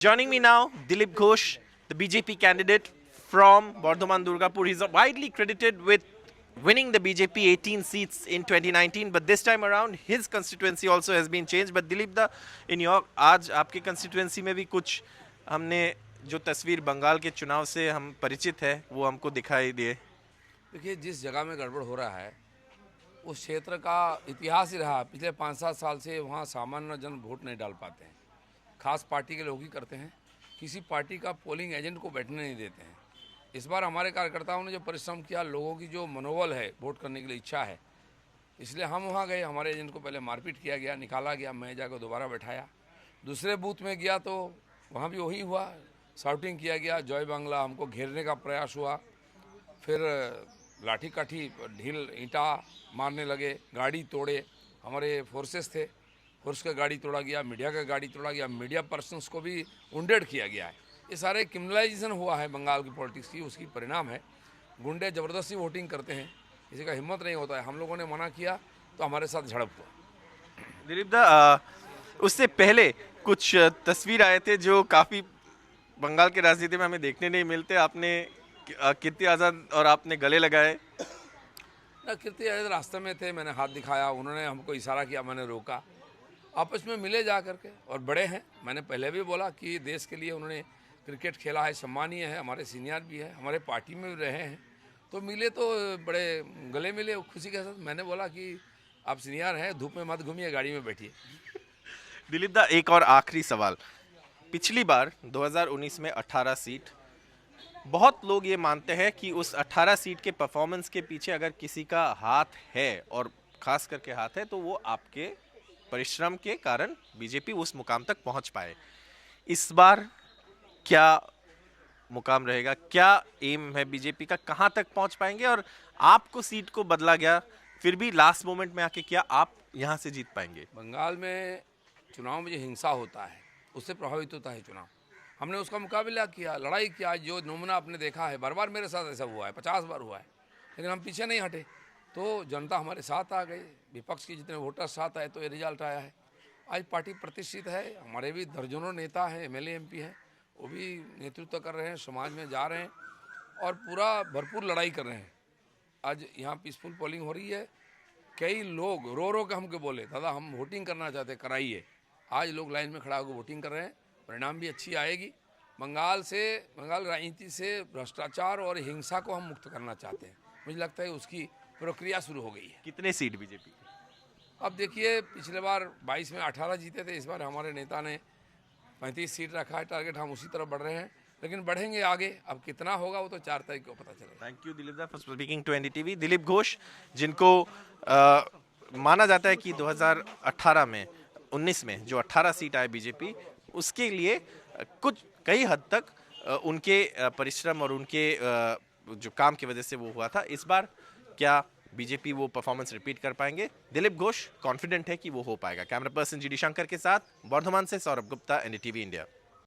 Joining me now, Dilip Ghosh, the BJP candidate from Bardhaman Durgapur. He's widely credited with winning the BJP 18 seats in 2019, but this time around his constituency also has been changed. But Dilip da, in your आज आपके constituency में भी कुछ हमने जो तस्वीर बंगाल के चुनाव से हम परिचित है वो हमको दिखाई दिए। देखिए, जिस जगह में गड़बड़ हो रहा है उस क्षेत्र का इतिहास ही रहा। पिछले 5-7 साल से वहाँ सामान्य जन वोट नहीं डाल पाते हैं, खास पार्टी के लोग ही करते हैं। किसी पार्टी का पोलिंग एजेंट को बैठने नहीं देते हैं। इस बार हमारे कार्यकर्ताओं ने जो परिश्रम किया, लोगों की जो मनोबल है, वोट करने के लिए इच्छा है, इसलिए हम वहाँ गए। हमारे एजेंट को पहले मारपीट किया गया, निकाला गया, मैं जाकर दोबारा बैठाया। दूसरे बूथ में गया तो वहाँ भी वही हुआ, शाउटिंग किया गया, जय बांग्ला, हमको घेरने का प्रयास हुआ। फिर लाठी काठी ढील ईंटा मारने लगे, गाड़ी तोड़े। हमारे फोर्सेस थे, फोर्स का गाड़ी तोड़ा गया, मीडिया का गाड़ी तोड़ा गया, मीडिया पर्सन्स को भी उंडेड किया गया है। ये सारे क्रिमिनलाइजेशन हुआ है बंगाल की पॉलिटिक्स की, उसकी परिणाम है। गुंडे ज़बरदस्ती वोटिंग करते हैं, किसी का हिम्मत नहीं होता है। हम लोगों ने मना किया तो हमारे साथ झड़प हुआ। दिलीप दा, उससे पहले कुछ तस्वीर आए थे जो काफ़ी बंगाल की राजनीति में हमें देखने नहीं मिलते। आपने कीर्ति आज़ाद और आपने गले लगाए। ना, कीर्ति आज़ाद रास्ते में थे, मैंने हाथ दिखाया, उन्होंने हमको इशारा किया, मैंने रोका। आपस में मिले जा करके, और बड़े हैं। मैंने पहले भी बोला कि देश के लिए उन्होंने क्रिकेट खेला है, सम्मानीय है, हमारे सीनियर भी है, हमारे पार्टी में भी रहे हैं। तो मिले तो बड़े गले मिले खुशी के साथ। मैंने बोला कि आप सीनियर हैं, धूप में मत घूमिए, गाड़ी में बैठिए। दिलीप दा, एक और आखिरी सवाल। पिछली बार 2019 में 18 सीट, बहुत लोग ये मानते हैं कि उस 18 सीट के परफॉर्मेंस के पीछे अगर किसी का हाथ है, और खास करके हाथ है, तो वो आपके परिश्रम के कारण बीजेपी उस मुकाम तक पहुंच पाए। इस बार क्या मुकाम रहेगा, क्या एम है बीजेपी का, कहां तक पहुंच पाएंगे? और आपको सीट को बदला गया, फिर भी लास्ट मोमेंट में आके क्या आप यहां से जीत पाएंगे? बंगाल में चुनाव में जो हिंसा होता है उससे प्रभावित होता है चुनाव। हमने उसका मुकाबला किया, लड़ाई किया। जो नमूना आपने देखा है, बार बार मेरे साथ ऐसा हुआ है, 50 बार हुआ है, लेकिन हम पीछे नहीं हटे। तो जनता हमारे साथ आ गई, विपक्ष के जितने वोटर साथ आए, तो ये रिजल्ट आया है। आज पार्टी प्रतिष्ठित है, हमारे भी दर्जनों नेता हैं, एमएलए एमपी हैं, वो भी नेतृत्व कर रहे हैं, समाज में जा रहे हैं और पूरा भरपूर लड़ाई कर रहे हैं। आज यहाँ पीसफुल पोलिंग हो रही है। कई लोग रो रो के हमको बोले, दादा हम वोटिंग करना चाहते, कराइए। आज लोग लाइन में खड़ा होकर वोटिंग कर रहे हैं। परिणाम भी अच्छी आएगी। बंगाल राजनीति से भ्रष्टाचार और हिंसा को हम मुक्त करना चाहते हैं। मुझे लगता है उसकी प्रक्रिया शुरू हो गई है। कितने सीट बीजेपी? अब देखिए, पिछले बार 22 में 18 जीते थे, इस बार हमारे नेता ने 35 सीट रखा है टारगेट। हम उसी तरफ बढ़ रहे हैं, लेकिन बढ़ेंगे आगे। अब कितना होगा वो तो 4 तारीख को पता चलेगा। Thank you Dilip da for speaking to NDTV. Dilip Ghosh, जिनको माना जाता है कि 2018 में 19 में जो 18 सीट आए बीजेपी, उसके लिए कुछ कई हद तक उनके परिश्रम और उनके जो काम की वजह से वो हुआ था। इस बार क्या बीजेपी वो परफॉर्मेंस रिपीट कर पाएंगे? दिलीप घोष कॉन्फिडेंट है कि वो हो पाएगा। कैमरा पर्सन जीडी शंकर के साथ बर्धमान से सौरभ गुप्ता, एनडीटीवी इंडिया।